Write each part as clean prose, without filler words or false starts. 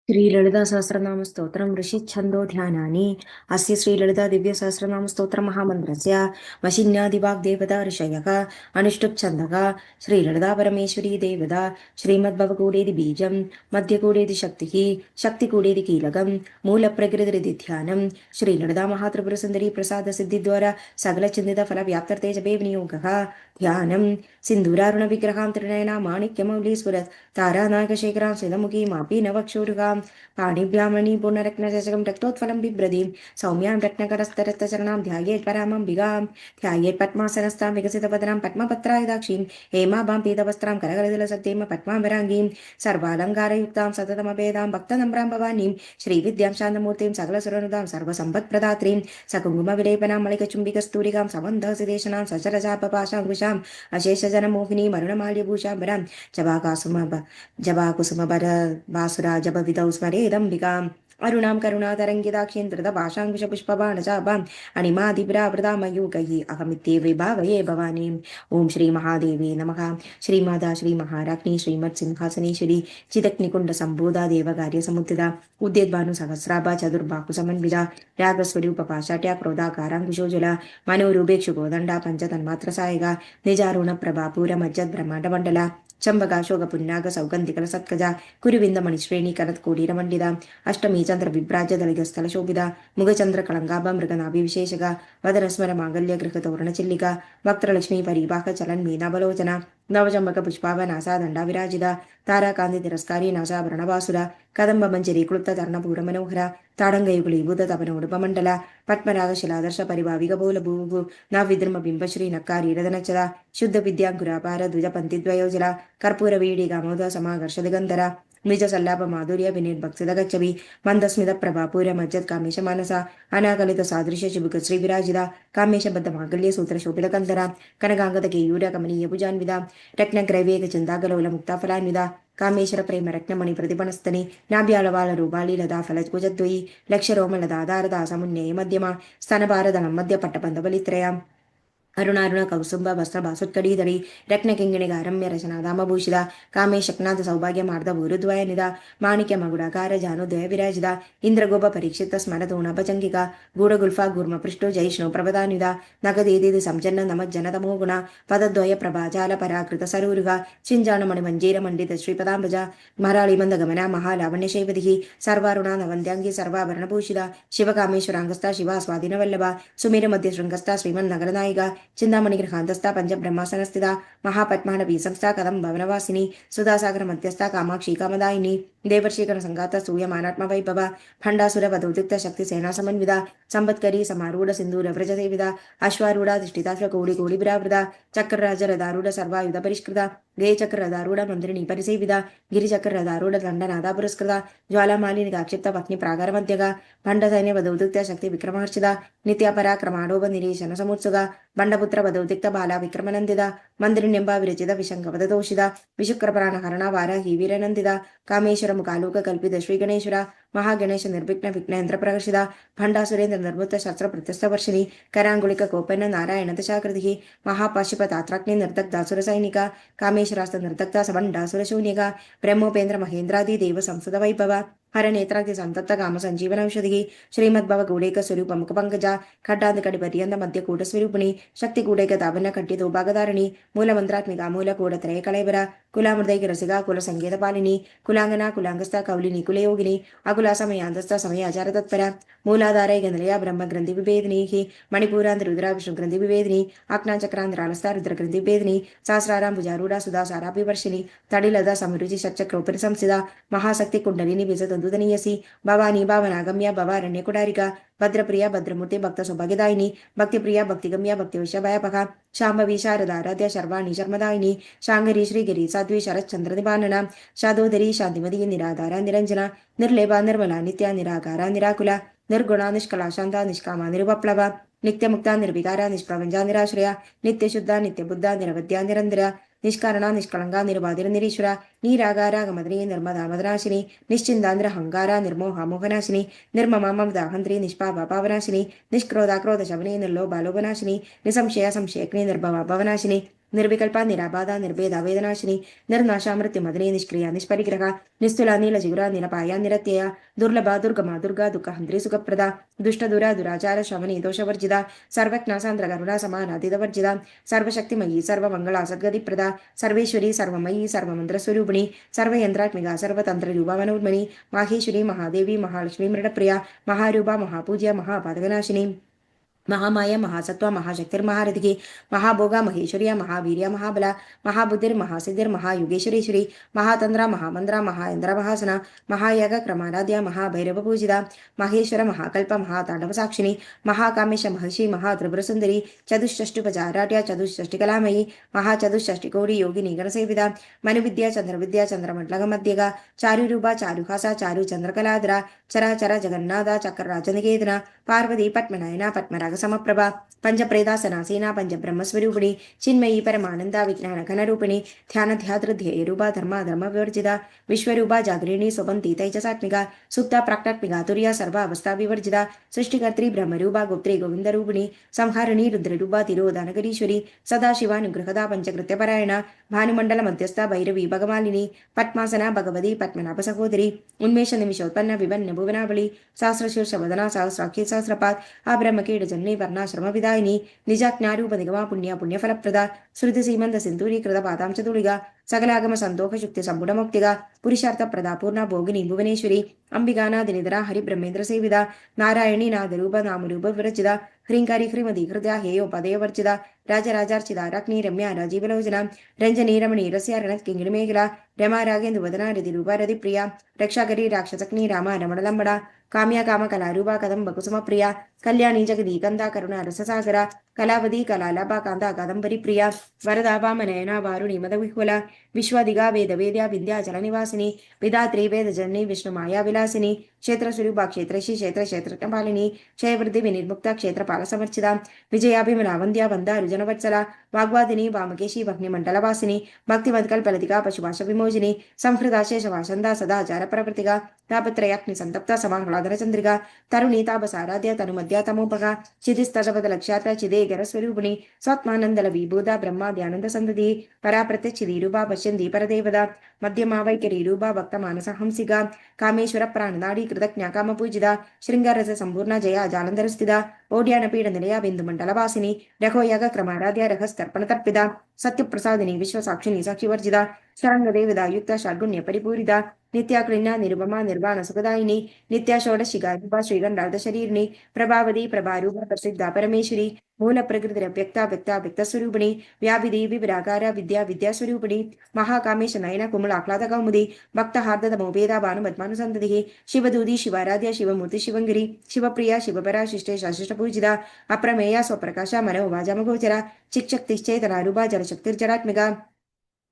श्रीललिता सहस्रनाम स्तोत्रम ऋषि छंदो ध्यानानि अस्य श्रीललिता दिव्य सहस्रनाम स्तोत्र महामंत्रस्य वशिन्यादिवाग् देवता ऋषयः अनुष्टुप् छन्दः श्रीललिता परमेश्वरी देवता श्रीमद्भवकूडेति बीजं मध्यकूडेति शक्तिः शक्तिकूडेति कीलकं मूलप्रकृतिरिति ध्यानं श्रीललिता महात्रिपुरसुन्दरी प्रसाद सिद्धिद्वारा सकलचिन्तित फलव्याप्तर्थे जपे विनियोगः ध्यानं सिन्दूरारुण विग्रहां त्रिनयना माणिक्यमौलीस्फुरत् तारानायकशेखरां स्मितमुखीमापि नवक्षोरुगां पाणिभ्यां मणिपूर्णरत्नचषकं रक्तोत्फलं बिभ्रतीं सौम्यां रत्नकरस्तरस्तचरणां ध्यायेत् परामम्बिकां ध्यायेत् पद्मासनस्थां विकसितवदनां पद्मपत्रायुधाक्षीं हेमाभां पीतवस्त्रां करकलितलसद्देम पद्माभराङ्गीं सर्वालङ्कारयुक्तां सततमभेदां भक्तनम्रां भवानीं श्रीविद्यां शान्तमूर्तिं सकलसुरनुदां सर्वसम्पत्प्रदात्रीं सकुङ्कुमविलेपनां मलिकचुम्बिकस्तूरिकां सबन्धसिदेशनां सचरजापपाशाङ्कुशाम् अशेषजनमोहिनीं अरुणमाल्यभूषाम्बरां जबाकुसुमबर वासुरा जपविदौ स्मरेदम्बिकाम् अरुणां करुणातरङ्गिताक्षीं धृतभाषाङ्कुशपुष्पबाणचापाम् अणिमादिभ्रावृतामयूकैः अहमित्येव भावये भवानीम्। ॐ श्रीमहादेवी नमः। श्रीमाता श्रीमहाराज्ञी श्रीमत्सिंहासनेश्वरी चिदग्निकुण्डसम्भूता देवकार्यसमुत्थिता उद्यद्भानुसहस्राभा चतुर्बाहुसमन्विता रागस्वरूपपाशाट्या क्रोधाकाराङ्कुशोज्ज्वला मनोरूपेक्षुकोदण्डा पञ्चतन्मात्रसायिका निजारुणप्रभा पूरमज्जद्ब्रह्माण्डमण्डला चंबकाशोक पुन्नाग सौगंधिकल सत्कजा कुरुविंदमणि श्रेणी कनत्कोटीरमंडिता अष्टमी चंद्र विभ्राज्य दलितस्थल शोभिता मुगचंद्र कलंगाभ मृगनाभि विशेषगा वदनस्मर मांगल्य गृह तोरण चिल्लिका वक्त्रलक्ष्मी परिवाह चलन मीनाबलोचना नवचंबक पुष्पावनासा दंडा विराजिता ताराकांति तिरस्कारी नासाभरणवासुरा कदंब मंजरी क्लुप्त तर्णपूर मनोहरा ताडंगयुगलीभूत तपन उडुपमंडला पद्मराग शिलादर्श परिभाविक बोल भूभु नविद्रम बिंबश्री नक्कारी रदनचदा शुद्ध विद्यांकुरापार द्विजपंथिद्वयोजला कर्पूर वीडिगामोद समाकर्ष दिगंधरा निज सल्लाप माधुर्य विनिर्भक्सित गच्छवि मंदस्मित प्रभापूर मज्जत कामेश मानसा अनाकलित सादृश्य चिबुक श्री विराजिता कामेश बद्ध मांगल्य सूत्र शोभित कंदरा कनकांगत केयूर कमनीय भुजान्विता रत्न ग्रैवेक चिंतागलोल मुक्ता फलान्विता कामेश्वर प्रेम रत्नमणि प्रतिपणस्तनि नाभ्यालवाल रूपाली लता फलकुजद्वयी लक्ष रोम लदाधारदा समुन्नय मध्यमा स्तनभारदलं मध्य पट्टपंदबलित्रया अरुणारुण कौसुंब वस्त्र बासुत्कड़ीधरी रत्नकिङ्गिणिगारम्य रचनाधामभूषिता कामे शक्नाथ सौभाग्य मार्द भूरुद्वयनिदा माणिक्य मगुडाकार जानुद्वय विराजिता इंद्रगोप परीक्षित स्मरतोणपचंगिका गूढ़गुल्फा गुर्म पृष्ठो जैष्णो प्रभदानिदा नगदेदि संजन्न नमज्जनतमो गुण पदद्वय प्रभाजाल पराकृत सरूरुगा चिंजानमणि मंजीर मंडित श्रीपदांबज मराळि मंद गमना महालावण्य शैवदिः सर्वारुणा नवन्द्यांगी सर्वाभरणभूषिता शिवकामेश्वरांगस्ता शिवा स्वाधीनवल्लभा सुमेर मध्य शृंगस्ता श्रीमन्नगरनायिका चिंतामणि गृहांतस्था पंचब्रह्मासनस्थिता महापद्मानवी संस्था कदम भवनवासिनी सुधासागर मध्यस्था कामाक्षी कामदायिनी देवर्षिकर संगाता सूयमानात्म वैभव भंडासुर वधोदिक्त शक्ति सेना समन्विता संपत्करी समारूढ़ सिंदूर व्रज सेविता अश्वारूढ़ दिष्टिता कोड़ि कोड़ि विरावृता चक्रराज रदारूढ़ सर्वायुध परिष्कृता गे चक्र रदारूढ़ मंत्रिणी परिसेविता गिरिचक्र रदारूढ़ दंडनादा पुरस्कृता ज्वालामालिनी काक्षिप्त पत्नी प्रागर मध्यगा भंड सैन्य वधोदिक्त शक्ति विक्रमहर्षिता नित्य पराक्रमाडोभ निरीशन समुत्सुगा बंडपुत्र वधोदिक्त बाला विक्रमनंदिता मंत्रिण्यंबा विरचित विशंकवदोषिता विशुक्रप्राण हरणा वाराही वीरनंदिता कामेश्वर मुखालोक कल्पित श्री गणेश्वर महागणेश निर्विघ्न विघ्नेन्द्र प्रकर्षिता भंडासुरेन्द्र निर्मुक्त शस्त्र प्रत्यस्थ वर्षिणी करांगुलिक कोपन्न नारायण दशाकृति महापाशुपतात्राग्नि निर्दग्धासुर सैनिका कामेश्वरास्त निर्दग्धा सबंडासुर शून्यका ब्रह्मोपेन्द्र महेन्द्रादि देव संसद वैभव हर नेत्राग्नि संतप्त काम संजीवन औषधि श्रीमद्भव गूढ़ेक स्वरूप मुख पंकजा खड्डांत कड़ि पर्यंत मध्य कूट स्वरूपिणी शक्ति कूड़ेक तापन कट्टि दोभागधारिणी मूल मंत्रात्मिका मूल कूड़ त्रय कलेबर कुलामृदैक रसिका कुल संगीत पालिनी कुलांगना कुलांगस्थ कौलिनी कुलयोगिनी अकुला समयांतस्थ समय आचार तत्पर मूलाधारैक निलया ब्रह्म ग्रंथि विभेदिनी मणिपूरांत रुद्रा विष्णु ग्रंथि विभेदिनी आज्ञाचक्रांतरालस्था रुद्र ग्रंथि विभेदिनी सहस्राराम भुजारूढ़ सुधा साराभिवर्षिणी तडिलता समरुचि षट्चक्रोपरि संस्थिता महाशक्ति कुंडलिनी विजतंदुदनीयसी भवानी भावनागम्या भवारण्य कुडारिका भद्रप्रिया भद्रमूर्ति भक्त सौभाग्यदायिनी भक्तिप्रिया भक्तिगम्या भक्तिविषभयपका शांभवी शारदाराध्य शर्वाणी शर्मदायिनी शांगरी श्रीगिरी साध्वी शरच्चंद्र निबानना शादोदरी शांतिमती निराधारा निरंजना निर्लेपा निर्मला नित्या निराकारा निराकुला निर्गुणा निष्कला शांता निष्कामा निरुपप्लवा नित्यमुक्ता निर्विकारा निष्प्रपंचा निराश्रया नित्यशुद्धा नित्यबुद्धा निरवध्या निरंजरा निष्कारणा निष्कलंगा निर्बाधिर निरीश्वरा नीरागारा गमद्री निर्मदा मदनाशिनी निश्चिंदांध्र हंगारा निर्मोहा मोहनाशिनी निर्ममा ममदाहंत्री निष्पापा पावनाशिनी निष्क्रोधा क्रोध शवनी निर्लोभा लोभनाशिनी निसंशया संशयग्नि निर्भवा भवनाशिनी निर्विकल्पा निराबाधा निर्भेदा वेदनाशिनी निर्नाशा मृत्युमदने निष्क्रिया निष्परिग्रह निस्तुला नीलजिगुरा निलपाया निरत्यया दुर्लभा दुर्गमा दुर्गा दुःखहन्त्री सुखप्रदा दुष्टदुरा दुराचार शमनी दोषवर्जिता सर्वज्ञा सान्द्र करुणा समानादितवर्जिता सर्वशक्तिमयी सर्वमङ्गला सद्गतिप्रदा सर्वेश्वरी सर्वमयी सर्वमन्त्रस्वरूपिणी सर्वयन्त्रात्मिका सर्वतन्त्ररूपा माहेश्वरी महादेवी महालक्ष्मी मृडप्रिया महारूपा महापूज्या महापादकनाशिनी महामाया महासत्व महाशक्तिर्महारथिकी महाभोगा महेश्वरिया महावीर्य महाबला महाबुद्धिर महासिद्धिर महायुगेश्वरेश्वरी महातंद्रा महामंद्रा महाइंद्र महासना महायाग क्रमाराध्या महाभैरव पूजिता महेश्वर महाकल्प महातांडव साक्षिणी महाकामेश महर्षि महात्रिपुर सुंदरी चतुष्षष्टिपचाराढ्या चतुष्षष्टिकलामयी महाचतुष्षष्टिकोटि योगिनी गणसेविता मनुविद्या चंद्रविद्या चंद्रमंडलग मध्यगा चारुरूपा चारुहासा चारु चंद्रकलाधरा चराचर जगन्नाथ चक्रराजनिकेतन पार्वती पद्मनयना पद्मराग समप्रभा पंचप्रेदासनासीना पंचब्रह्मस्वरूपिणी चिन्मयी परमानंदा विज्ञान घनरूपिणी ध्यान ध्यात्र ध्येयरूपा धर्मा धर्म विवर्जिता विश्वरूपा जागरिणी स्वपंती तैजसात्मिका सुप्ता प्राक्टात्मिका तुर्या सर्व अवस्था विवर्जिता सृष्टिकर्त्री ब्रह्मरूपा गुप्त्री गोविंदरूपिणी संहारिणी रुद्ररूपा तिरोधानगरीश्वरी सदाशिवानुग्रहदा पंचकृत्यपरायण भानुमंडल मध्यस्था भैरवी भगमालिनी पद्मासना भगवती पद्मनाभ सहोदरी उन्मेष निमिषोत्पन्न विभन्न भुवनावली सहस्रशीर्ष वदना सहस्राक्षी सहस्रपात ब्रह्मकीड जन्नी वर्णाश्रम विदायिनी निजाज्ञारूप निगमा पुण्य पुण्यफलप्रदा श्रुति सीमंत सिंधूरीकृत पादांश तुलिगा सकलागम संतोष शुक्ति संपुट मुक्तिगा पुरुषार्थ प्रदा पूर्ण भोगिनी भुवनेश्वरी अंबिकानादिनिधरा हरिब्रह्मेन्द्र सेविदा नारायणी नादरूप नामरूप विरचिता ह्रींकारी ह्रीमती हृदया हेयो पदयवर्जिता राजराजार्चिता रग्नि रम्या राजीवलोचना रंजनी रमणी रस्यारणत् किङ्गिणिमेखला रमा रागेन्दुवदना रतिरूपा रतिप्रिया रक्षाकरी राक्षसग्नि रामा रमणलम्बडा काम्या कामकलारूपा कदम्ब कुसुमप्रिया कल्याणी जगदी कंदा करुणा रससागरा कलावती कलालाभा कांदा कादंबरी प्रिया वरदा वामनयना वारुणी मदविह्वला विश्वादिगा वेद वेद्या विंध्याचल निवासिनी विधात्री वेदजननी विष्णुमाया विलासिनी क्षेत्रस्वरूपा क्षेत्रशी क्षेत्र क्षेत्रपालिनी क्षयवृद्धि विनिर्मुक्ता क्षेत्रपाल समर्चिता विजयाभिमला वंद्या वंदा रुजनवत्सला वाग्वादिनी वामकेशी भग्निमंडलवासिनी भक्तिमत्कल्पलतिका पशुभाष विमोचिनी संहृदा शेषवासंदा सदाचार प्रवृत्तिका तापत्रयाग्नि संतप्ता समाह्लादन चंद्रिका तरुणी तापसाराध्य तनुमध्या तमोपगा चिदिस्तदपद लक्ष्यात्र चिदेगरस्वरूपिणी स्वात्मानंदल विभूता ब्रह्माद्यानंद संदति परा प्रत्यक्षिरूपा पश्यन्ति परदेवदा मध्यमा वैखरीरूपा भक्त मानस हंसिका कामेश्वर प्राणनाड़ी कृतज्ञा काम पूजिता श्रृंगारस संपूर्ण जया जालंधर स्थिता ओड्यान पीड निलया बिंदुमंडलवासिनी रघो याग क्रमाराध्या रहस्तर्पण तर्पिता सत्यप्रसादिनी विश्वसाक्षिणी साक्षिवर्जिता शरंगदेवदा युक्त षड्गुण्य परिपूरिता नित्याकृण्या निरुपमा निर्वाण सुखदायिनी नित्या षोडशिगा रूपा श्रीगंडार्ध शरीरिणी प्रभावती प्रभारूपा प्रसिद्धा परमेश्वरी मूल प्रकृति व्यक्ता व्यक्ता व्यक्तस्वरूपिणी व्यापिदी विविराकार विद्या विद्यास्वरूपिणी महाकामेश नयन कुमलाह्लाद कौमुदी भक्तहार्दमोपेदा भानुमद्मानुसंतति शिवदूदी शिवाराध्या शिवमूर्ति शिवंगिरी शिवप्रिया शिवपरा शिष्टे शाशिष्ट पूजिता अप्रमेया स्वप्रकाश मनोवाजमगोचरा चिक्षक्तिश्चेतना रूपा जलशक्तिर्जरात्मिका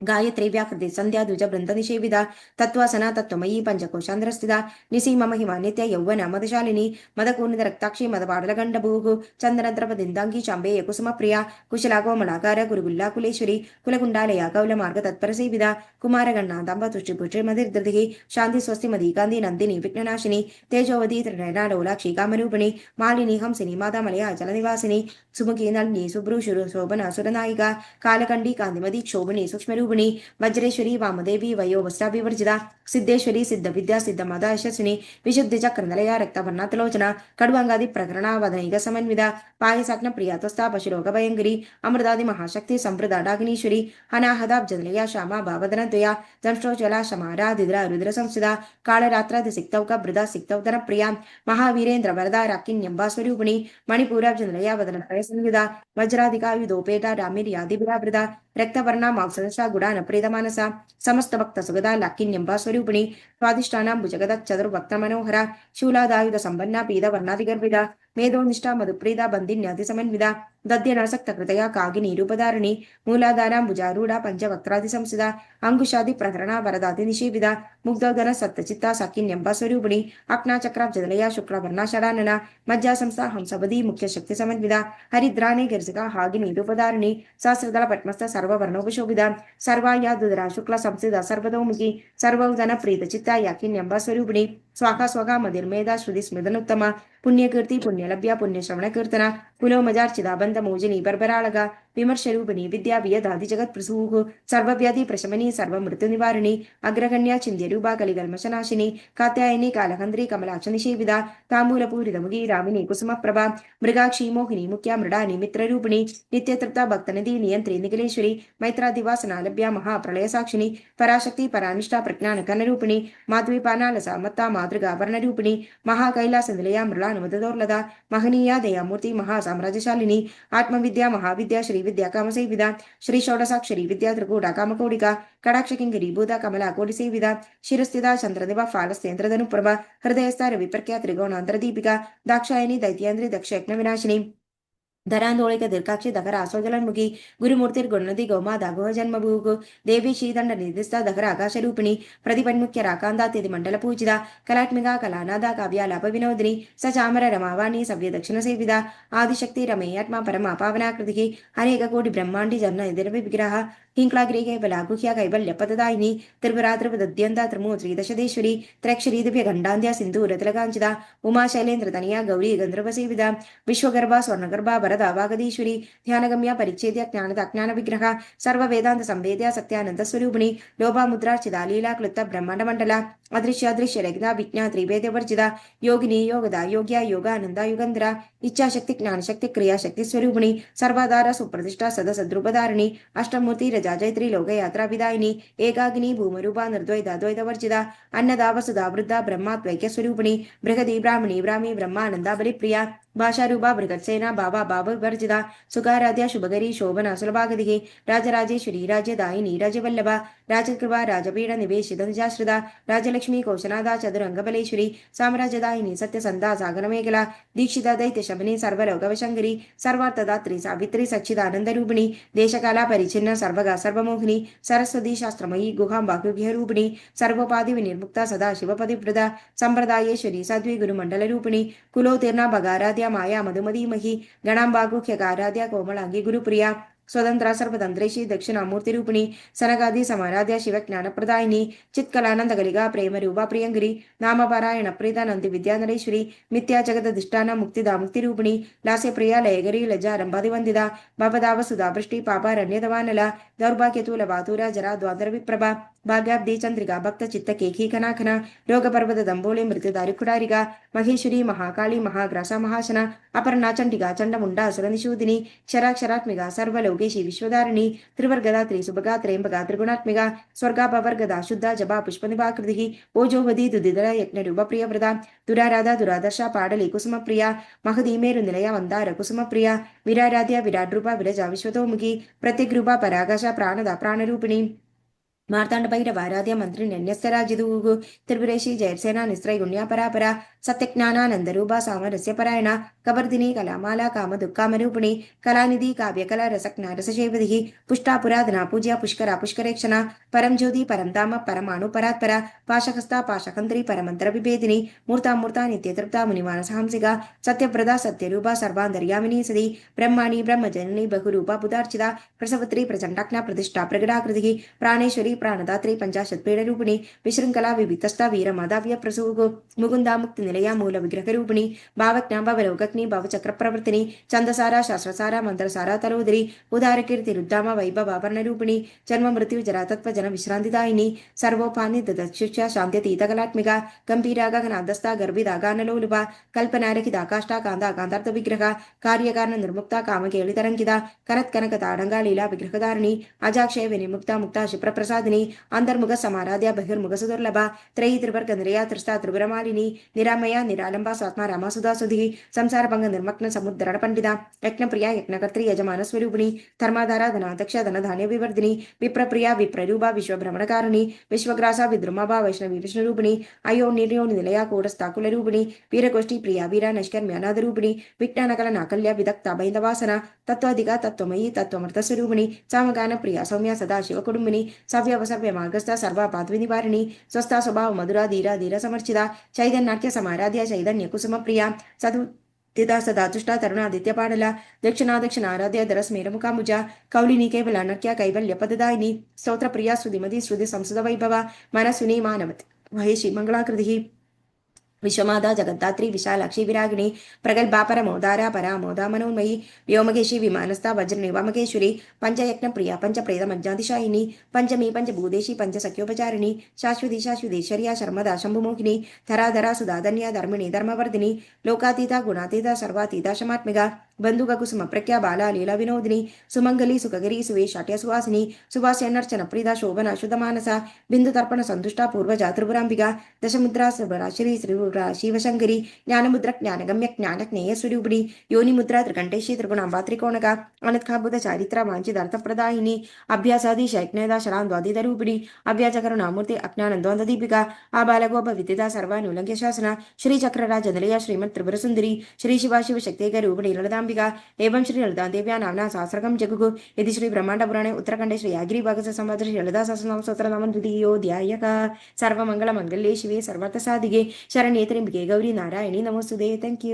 गायत्री व्याकृति संध्या द्विज वृंद निषेविदा तत्वासना तत्वमयी पंचकोशांध्रस्थिता निसीम महिमा नित्य यौवन मदशालिनी मदकूर्णित रक्ताक्षी मदपाडल गंडभूः चंद्रद्रपदिंदांगी चांबेय कुसुम प्रिया कुशला कोमलाकार गुरुगुल्ला कुलेश्वरी कुलकुंडालया कौल मार्ग तत्पर सेविदा कुमार गणांतांब तुष्टिपुष्टि मदिर्दृति शांति स्वस्ति मदीकांति नंदिनी विघ्ननाशिनी तेजोवती त्रिनयना लोलाक्षी कामरूपिणी मालिनी हंसिनी माता मलया जलनिवासिनी सुमुखी नलिनी सुब्रूशुरु शोभना सुरनायिका कालकंडी कांतिमती क्षोभिनी सूक्ष्म वज्रेश्वरी वामदेवी वयो वस्त्राभिवर्जिता सिद्धेश्वरी सिद्ध विद्या सिद्ध मदा यशस्विनी विशुद्धि चक्र नलया रक्तवर्णातलोचना कड़वांगादि प्रकरणा वदनिक समन्विता पायसाग्न प्रियातस्था पशुरोग भयंकरी अमृतादि महाशक्ति संप्रदा डाग्नीश्वरी अनाहदाब्जनलया श्यामा भावदनद्वया दंष्टोज्वला शमारा दिद्रा रुद्र संस्थिता कालरात्रादि सिक्तौक बृदा सिक्तौदन प्रिया महावीरेन्द्र वरदा राकिन्यंबा स्वरूपिणी मणिपूराब्जनलया वदन संविदा वज्राधिकायुधोपेटा रामिर्यादिभिरावृता रक्तवर्णा मांसदशा गुडान प्रेतमानसा समस्त भक्त सुगदा लाकिन्यंबा स्वरूपिणी स्वादिष्टानां भुजगद चतुर्भक्त मनोहरा शूलादायुध संपन्ना पीद वर्णादिगर्भिदा मेधोनिष्ठा मधुप्रीदा बंदिन्यादि समन्विदा दध्यनासक्त कृतया कागिनी रूपधारिणी मूलाधारा भुजारूढ़ा पंचवक्त्रादि संसिदा अंकुशादि प्रकरणा वरदादि निषेविदा मुग्धोदन सत्तचित्ता साकिन्यंबा स्वरूपिणी अक्नाचक्राब्जदलया शुक्लवर्णा षडानना मज्जा संस्था हंसवदी मुख्य शक्ति समन्विदा हरिद्राणे गिर्जिका हागिनी रूपधारिणी सहस्रदल पद्मस्थ सर्ववर्णोपशोभिदा सर्वायादुदरा शुक्ल संसिदा सर्वतोमुखी सर्वोदन प्रीत चित्ता याकिन्यंबा स्वरूपिणी स्वाहा स्वगा मदिर्मेधा श्रुति स्मृदनुत्तमा पुण्यकीर्ति पुण्यलभ्या पुण्यश्रवण कीर्तना कुलोमजार्चिता बन्धमोजिनी बर्बराळगा विमर्शरूपिणी विद्या वियदादि जगत्प्रसूः सर्वव्याधि प्रशमनी सर्वमृत्युनिवारिणी अग्रगण्या चिन्त्यरूपा कलिकल्मषनाशिनी कात्यायनी कालहन्द्री कमलाक्ष निषेविदा ताम्बूलपूरितमुगी रामिनी कुसुमप्रभा मृगाक्षी मोहिनी मुख्या मृडानी मित्ररूपिणी नित्यतृप्ता भक्तनिधि नियन्त्री निखिलेश्वरी मैत्रादिवासना लभ्या महाप्रलय साक्षिणी पराशक्ति परानिष्ठा प्रज्ञान कनरूपिणी माध्वीपानालसा मत्ता मातृगा वर्णरूपिणी महाकैलास निलया मृलानुमदोर्लदा महनीया दयामूर्ति महासाम्राज्यशालिनी आत्मविद्या महाविद्या श्रीविद्या कामसेविदा श्री षोडशाक्षरी विद्या त्रिकूटा कामकोडिका कटाक्षकिङ्करी भूता कमला कोटिसेविदा शिरस्थिता चन्द्रदिवा फालस्तेन्द्रधनुप्रभा हृदयस्था रविप्रख्या त्रिगोणान्तरदीपिका दाक्षायणी दैत्येन्द्री दक्ष यज्ञविनाशिनी धरांदोळिक दीर्घाक्षी दखरा आसोजलन्मुखी गुरुमूर्तिर्गुणनदी गौमादा गुहजन्मभूः देवी श्रीदंड निर्दिष्टा दखरा आकाशरूपिणी प्रतिपन्मुख्य राकान्दातिथि मंडल पूजिता कलात्मिका कलानादा काव्यालाप विनोदिनी स चामर रमावाणी सव्य दक्षिण सेविदा आदिशक्ति रमेयात्मा परमा पावनाकृतिः अनेक कोटि ब्रह्मांडी जन्म विग्रह हिंक्लाग्री कैबला गुह्या कैबल्यपददायिनी त्रिपुरा त्रिपदद्यन्ता त्रिमूर्ति दशदेश्वरी त्रैक्षरी दिव्य गंडान्ध्या सिंधूर तिलकांचिता उमा शैलेन्द्र तनया गौरी गंधर्व सेविदा विश्वगर्भा स्वर्णगर्भा वरदा वागदीश्वरी ध्यानगम्या परिच्छेद्य ज्ञानद अज्ञान विग्रह सर्व वेदांत संवेद्या सत्यानंद स्वरूपिणी लोभा मुद्रार्चिता लीला क्लुप्त ब्रह्मांड मंडला अदृश्य दृश्य रगिता विज्ञा त्रिवेद वर्जिता योगिनी योगदा योग्या योगानंदा युगंधरा इच्छाशक्ति ज्ञानशक्ति क्रियाशक्ति स्वरूपिणी सर्वाधार सुप्रतिष्ठा सदसद्रूपधारिणी अष्टमूर्ति रजाजयत्री लोकयात्रा विदायिनी एकाग्नि भूमरूपा निर्द्वैता द्वैतवर्जिता अन्नदा वसुधा वृद्धा ब्रह्मात्वैक्य स्वरूपिणी बृहदी ब्राह्मणी ब्राह्मी ब्रह्मानंदा बलिप्रिया भाषारूपा बृहत्सेना बाबा बाब वर्जिता सुखाराध्या शुभगरी शोभना सुलभागतिः राजराजेश्वरी राज्यदायिनी राजवल्लभा राजकृपा राजपीठ निवेशित निजाश्रिता राजलक्ष्मी कौशनादा चतुरंगबलेश्वरी साम्राज्यदायिनी सत्यसंधा सागरमेखला दीक्षिता दैत्य शबनी सर्वलोकवशंकरी सर्वार्थदात्री सावित्री सच्चिदानंदरूपिणी देशकाला परिचिन्न सर्वगा सर्वमोहिनी सरस्वती शास्त्रमयी गुहांबाहुग्यरूपिणी सर्वोपाधि विनिर्मुक्ता सदा शिवपतिव्रता संप्रदायेश्वरी साध्वी गुरुमंडलरूपिणी कुलोतीर्णा भगाराध्या माया मधुमदीमही गणांबागुख्यकाराध्या कोमलांगी गुरुप्रिया स्वतंत्रा सर्वतंत्रेशी दक्षिणामूर्तिरूपिणी सनगादि समाराध्या शिवज्ञानप्रदायिनी चित्कलानंद गलिगा प्रेम रूपा प्रियंगिरी नामपारायण प्रीता नंदी विद्यानरेश्वरी मिथ्या जगदधिष्ठान मुक्तिदा मुक्तिरूपिणी लास्य प्रिया लयगरी लज्जारंभादिवंदिता भवदाव सुधा वृष्टि पापारण्यतवानला दौर्भाग्यतूल वातुरा जरा द्वादर विप्रभा भाग्याब्दी चंद्रिका भक्त चित्त केखी खनाखना रोग पर्वत दंबोले मृत्युदारि कुडारिका महेश्वरी महाकाली महाग्रासा महाशना अपर्णा चंडिका चंडमुंडा असुरनिशूदिनी क्षराक्षरात्मिका सर्वलोकेशी विश्वधारिणी त्रिवर्गदा त्रिसुभगा त्र्यंबगा त्रिगुणात्मिका स्वर्गापवर्गदा शुद्धा जपा पुष्पनिभाकृतिः ओजोवधी दुदिधरा यज्ञरूप प्रियव्रता दुराराधा दुरादर्शा पाडली कुसुमप्रिया महदीमेरु निलया वंदार कुसुमप्रिया विराराध्या विराड्रूपा विरजा विश्वतोमुखी प्रत्यग्रूपा पराकाशा प्राणदा प्राणरूपिणी मार्तांड भैरव आराध्य मंत्री न्यस्तराजिदूः त्रिपुरेशी जयसेना निस्त्रय गुण्या परापरा सत्यज्ञानानंद रूपा सामरस्य परायणा कवर्दिनी कलामाला काम दुःखामरूपिणी कलानिधि काव्यकला रसज्ञा रसशेवधिः पुष्टा पुराधना पूज्या पुष्करा पुष्करेक्षणा परम ज्योति परमधाम परमाणु परात्परा पाशहस्ता पाशहंत्री परमंत्र विभेदिनी मूर्ता मूर्ता नित्यतृप्ता मुनिमानसहंसिका सत्यव्रता सत्यरूपा सर्वान्तर्यामिनी सदी ब्रह्माणी ब्रह्मजननी बहुरूपा बुधार्चिता प्रसवत्री प्रचंडाज्ञा प्रतिष्ठा प्रगडाकृतिः प्राणेश्वरी प्राणदात्री पंचाशत्पीडरूपिणी विशृंखला विवितस्ता वीरमादाव्य प्रसूः मुकुंदा मुक्ति निलया मूल विग्रह रूपिणी भावज्ञा भवलोकग्नि भवचक्र प्रवर्तिनी चंदसारा शास्त्रसारा मंत्रसारा तलोदरी उदार कीर्ति रुद्धामा वैभवाभरण रूपिणी जन्म मृत्यु जरा तत्व जन विश्रांतिदायिनी सर्वोपानि ददक्षुष्या शांत्यतीत कलात्मिका गंभीरा गगनादस्ता गर्भिदागानलोलुभा कल्पनारकिता काष्ठा कांदा कांतार्थ विग्रह कार्यकारण निर्मुक्ता कामकेलितरंकिता करत कनक ताडंगा लीला विग्रहधारिणी अजाक्षय विनिमुक्ता मुक्ता क्षिप्रप्रसाद अंतर्मुख समाराध्या बहिर्मुख सुदुर्लभा त्रयी त्रिवर्ग निरया त्रिस्ता त्रिपुरमालिनी निरामया निरालंबा स्वात्मा रामा सुधा सुधी संसार भंग निर्मग्न समुद्रण पंडिता यज्ञप्रिया यज्ञकर्त्री यजमान स्वरूपिणी धर्माधारा धनाध्यक्ष धन धान्य विवर्धिनी विप्रप्रिया विप्ररूपा विश्वभ्रमणकारिणी विश्वग्रासा विद्रुमाभा वैष्णवी विष्णुरूपिणी अयो निर्यो निलया कोडस्ताकुल रूपिणी वीरगोष्ठी प्रिया वीरा नष्कर्म्य अनाथ रूपिणी विज्ञानकल नाकल्य विदक्ता बैंदवासना तत्वाधिका तत्वमयी तत्वमर्थ स्वरूपिणी सामगान प्रिया सौम्या सदा शिव कुटुंबिनी सव्यवसव्य मार्गस्थ सर्वापाद्वि निवारिणी स्वस्था स्वभाव मधुरा धीरा धीर समर्चिता चैतन्याख्य समाराध्य चैतन्य कुसुम प्रिया सदु तिदा सदा तुष्टा तरुणादित्य पाडला दक्षिणादक्षिण आराध्य दरस्मेरमुखामुजा कौलिनी केवला नक्या कैवल्य पददायिनी स्तोत्र प्रिया श्रुतिमती श्रुति संसद वैभव मनस्विनी मानवत महेशी मंगलाकृतिः विश्वमाता जगद्धात्री विशालाक्षी विरागिणी प्रगल्भा परमोदारा परामोदा मनोन्मयी व्योमकेशी विमानस्था वज्रनिवामकेश्वरी पंचयज्ञ प्रिया पंचप्रेतमज्जातिशायिनी पंचमी पंचभूतेशी पंचसख्योपचारिणी शाश्वती शाश्वतीश्वर्या शर्मदा शंभुमोहिनी धराधरा सुधाधन्या धर्मिणी धर्मवर्धिनी लोकातीता गुणातीता सर्वातीता शमात्मिका बंधुक कुसुम प्रख्या बाला लीला विनोदिनी सुमंगली सुखगरी सुवेशाट्य सुवासिनी सुवास्यनर्चन प्रीदा शोभना शुद्धमानसा बिंदु तर्पण संतुष्टा पूर्वजा त्रिपुरांबिका दशमुद्रा श्री श्रीपुरा शिवशंकरी ज्ञानमुद्र ज्ञानगम्य ज्ञानज्ञेय स्वरूपिणी योनिमुद्रा त्रिकंठेशी त्रिगुणांबा त्रिकोणक अनत्खाबुध चारित्रा वांछितार्थप्रदायिनी अभ्यासादि शैक्नेदा शलान्द्वादितरूपिणी अव्याजकरुणामूर्ति अज्ञानद्वंद दीपिका आबालगोप विदिता सर्वानुलंघ्य शासना श्री चक्रराजनिलया श्रीमत् त्रिपुर सुंदरी श्री शिवा शिवशक्ति रूपिणी ललितांबिका एवं श्री ललिता देव्या नामना सहस्रकं जगुगु इति श्री ब्रह्मांड पुराणे उत्तरखंडे श्री यागिरीभागस्य संवत्सरे श्री ललिता सहस्रनाम स्तोत्रनाम द्वितीयोऽध्यायः सर्वमंगल मंगल्ये शिवे सर्वार्थसाधिके शरण्ये त्र्यंबिके गौरी नारायणी नमोस्तुते। Thank you.